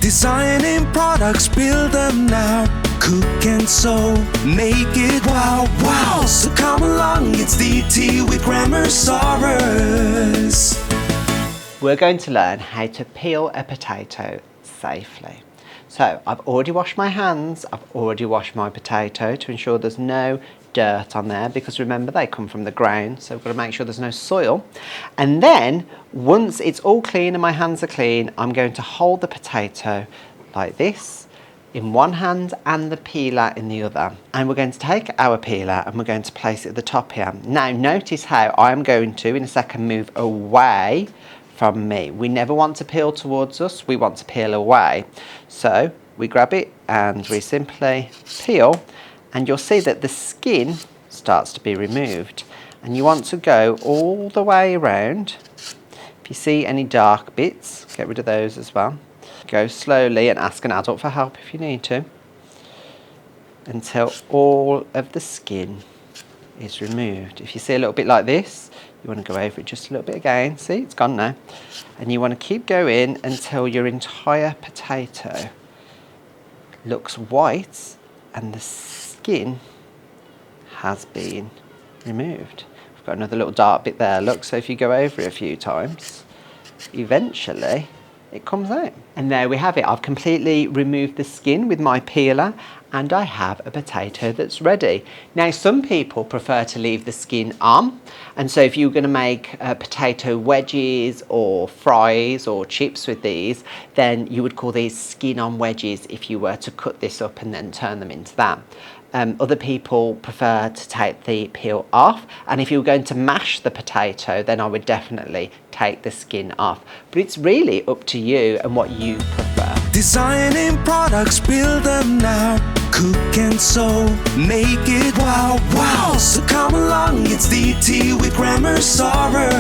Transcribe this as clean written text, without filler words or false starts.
Designing products, build them now. Cook and sew, make it wow, wow. So come along, it's DT with Grammarsaurus. We're going to learn how to peel a potato safely. So I've already washed my hands, I've already washed my potato to ensure there's no dirt on there, because remember they come from the ground, so we've got to make sure there's no soil. And then once it's all clean and my hands are clean, I'm going to hold the potato like this in one hand and the peeler in the other. And we're going to take our peeler and we're going to place it at the top here. Now notice how I'm going to, in a second, move away from me. We never want to peel towards us, we want to peel away. So we grab it and we simply peel, and you'll see that the skin starts to be removed. And you want to go all the way around. If you see any dark bits, get rid of those as well. Go slowly and ask an adult for help if you need to, until all of the skin is removed. If you see a little bit like this, you want to go over it just a little bit again. See, it's gone now. And you want to keep going until your entire potato looks white and the skin has been removed. We've got another little dark bit there, look, so if you go over it a few times, eventually it comes out. And there we have it. I've completely removed the skin with my peeler and I have a potato that's ready. Now some people prefer to leave the skin on, and so if you're going to make potato wedges or fries or chips with these, then you would call these skin on wedges if you were to cut this up and then turn them into that. Other people prefer to take the peel off, and if you were going to mash the potato, then I would definitely take the skin off. But it's really up to you and what you prefer. Designing products, build them now. Cook and sew, make it wow, wow. So come along, it's DT with Grammarsaurus.